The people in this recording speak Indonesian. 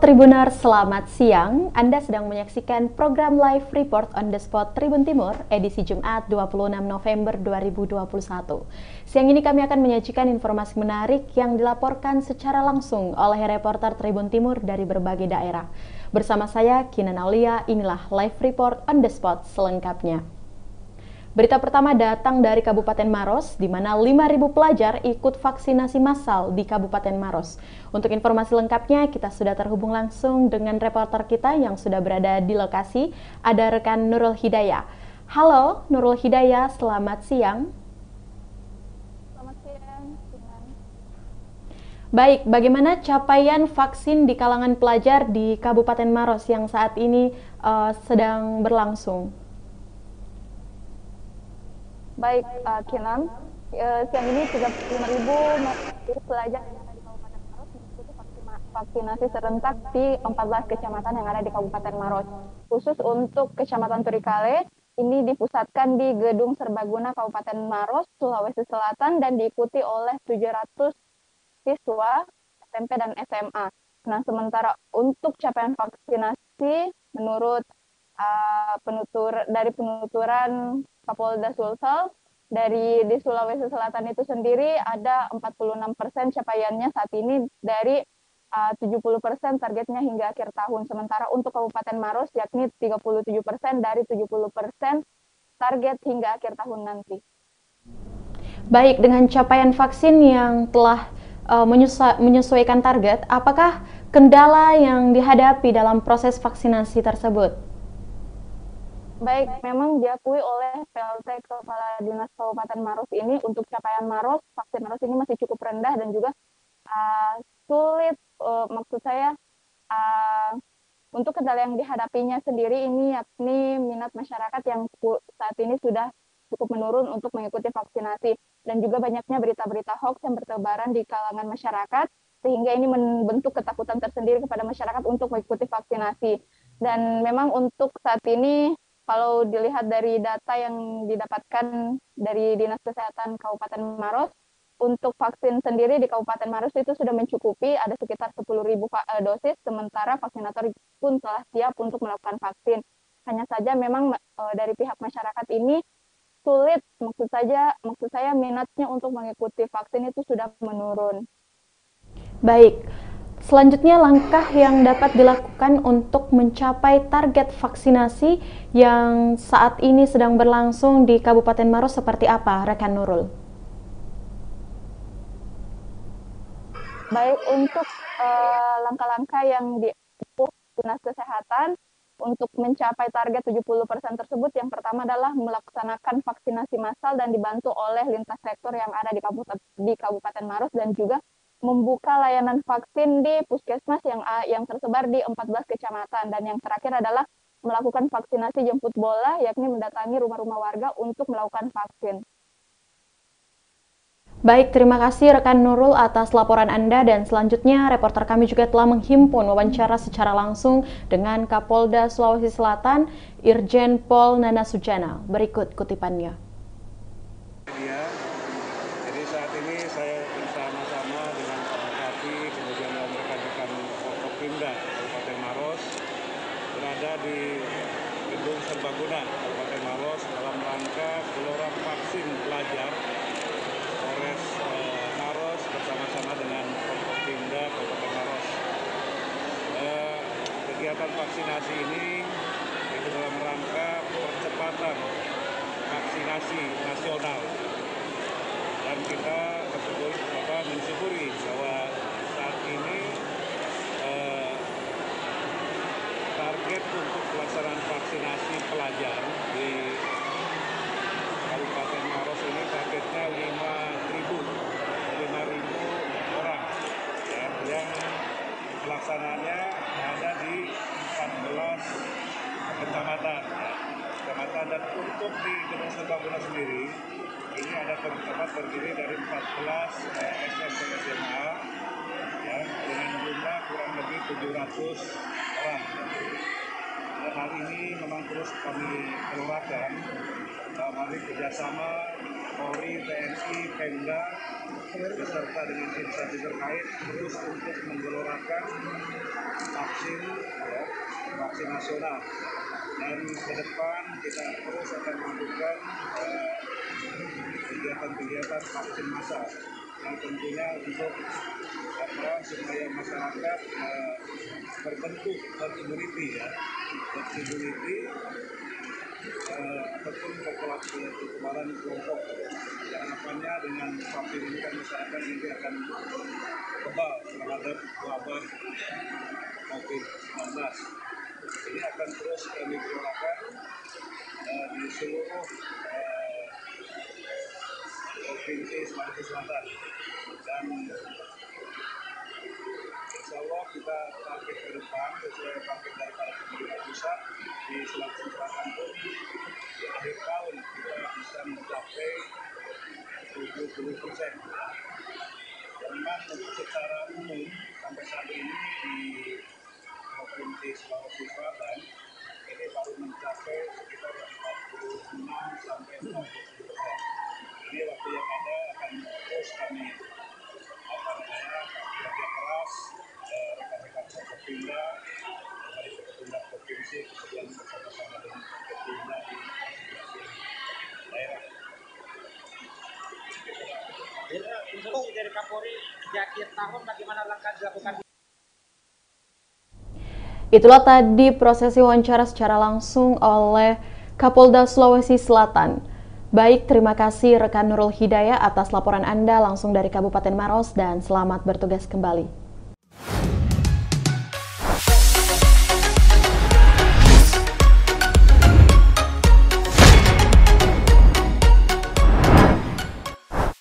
Tribuners, selamat siang. Anda sedang menyaksikan program live report on the spot Tribun Timur edisi Jumat 26 November 2021. Siang ini kami akan menyajikan informasi menarik yang dilaporkan secara langsung oleh reporter Tribun Timur dari berbagai daerah. Bersama saya, Kinan Aulia, inilah live report on the spot selengkapnya. Berita pertama datang dari Kabupaten Maros, di mana 5.000 pelajar ikut vaksinasi massal di Kabupaten Maros. Untuk informasi lengkapnya, kita sudah terhubung langsung dengan reporter kita yang sudah berada di lokasi, ada rekan Nurul Hidayah. Halo Nurul Hidayah, selamat siang. Selamat siang. Baik, bagaimana capaian vaksin di kalangan pelajar di Kabupaten Maros yang saat ini sedang berlangsung? Baik, Kinan. Siang ini 35.000 pelajar yang ada di Kabupaten Maros mengikuti vaksinasi serentak di 14 kecamatan yang ada di Kabupaten Maros. Khusus untuk Kecamatan Turikale, ini dipusatkan di Gedung Serbaguna Kabupaten Maros, Sulawesi Selatan, dan diikuti oleh 700 siswa SMP dan SMA. Nah, sementara untuk capaian vaksinasi, menurut penuturan Kapolda Sulsel, di Sulawesi Selatan itu sendiri ada 46% capaiannya saat ini dari 70% targetnya hingga akhir tahun. Sementara untuk Kabupaten Maros yakni 37% dari 70% target hingga akhir tahun nanti. Baik, dengan capaian vaksin yang telah menyesuaikan target, apakah kendala yang dihadapi dalam proses vaksinasi tersebut? Baik, memang diakui oleh PLT Kepala Dinas Kabupaten Maros ini untuk capaian Maros, vaksin Maros ini masih cukup rendah dan juga sulit, maksud saya untuk kendala yang dihadapinya sendiri ini yakni minat masyarakat yang saat ini sudah cukup menurun untuk mengikuti vaksinasi dan juga banyaknya berita-berita hoax yang bertebaran di kalangan masyarakat sehingga ini membentuk ketakutan tersendiri kepada masyarakat untuk mengikuti vaksinasi. Dan memang untuk saat ini kalau dilihat dari data yang didapatkan dari Dinas Kesehatan Kabupaten Maros, untuk vaksin sendiri di Kabupaten Maros itu sudah mencukupi, ada sekitar 10.000 dosis, sementara vaksinator pun telah siap untuk melakukan vaksin. Hanya saja memang dari pihak masyarakat ini sulit, maksud saya minatnya untuk mengikuti vaksin itu sudah menurun. Baik. Selanjutnya, langkah yang dapat dilakukan untuk mencapai target vaksinasi yang saat ini sedang berlangsung di Kabupaten Maros seperti apa, rekan Nurul? Baik, untuk langkah-langkah yang ditempuh Dinas Kesehatan untuk mencapai target 70% tersebut, yang pertama adalah melaksanakan vaksinasi massal dan dibantu oleh lintas sektor yang ada di Kabupaten Maros dan juga membuka layanan vaksin di puskesmas yang tersebar di 14 kecamatan. Dan yang terakhir adalah melakukan vaksinasi jemput bola, yakni mendatangi rumah-rumah warga untuk melakukan vaksin. Baik, terima kasih rekan Nurul atas laporan Anda, dan selanjutnya reporter kami juga telah menghimpun wawancara secara langsung dengan Kapolda Sulawesi Selatan, Irjen Pol Nana Sujana. Berikut kutipannya. Jadi saat ini saya bersama-sama dengan Pak Bupati, kemudian rekan-rekan Forkopimda Kabupaten Maros berada di Gedung Serbaguna Kabupaten Maros dalam rangka gelora vaksin pelajar Polres Maros bersama-sama dengan Forkopimda Kabupaten Maros. Kegiatan vaksinasi ini itu dalam rangka percepatan vaksinasi nasional. Dan kita mensyukuri bahwa saat ini target untuk pelaksanaan vaksinasi pelajar di Kabupaten Maros ini targetnya 5.000 orang ya, yang pelaksanaannya ada di 14 kecamatan. Dan untuk di Gedung Serbaguna sendiri ini ada tempat terdiri dari 14 SMP SMA ya, dengan jumlah kurang lebih 700 orang. hal ini memang terus kami gelorakan dalam kerjasama Polri, TNI, Pemda beserta dengan instansi terkait terus untuk menggelorakan vaksin, vaksin nasional. Dan ke depan kita terus akan melakukan kegiatan-kegiatan vaksin massal yang tentunya untuk supaya masyarakat terbentuk herd immunity ataupun kekebalan kelompok. Harapannya dengan vaksin ini kan masyarakat nanti akan kebal terhadap wabah COVID-19. Ini akan terus kami gelorakan di seluruh provinsi Sulawesi Selatan, dan insya Allah kita target ke depan sesuai target dari pemerintah pusat di Sulawesi Selatan pun di akhir tahun kita bisa mencapai 70%. Memang untuk secara umum sampai saat ini di provinsi Sulawesi Selatan ini baru mencapai sekitar 46 sampai 40%. Jadi waktu yang ada akan terus kami kerja keras, rekan-rekan Forkopimda dari Forkopimda provinsi, kemudian bersama-sama dengan Forkopimda di daerah. Instruksi dari Kapolri di akhir tahun bagaimana langkah dilakukan? Itulah tadi prosesi wawancara secara langsung oleh Kapolda Sulawesi Selatan. Baik, terima kasih rekan Nurul Hidayah atas laporan Anda langsung dari Kabupaten Maros dan selamat bertugas kembali.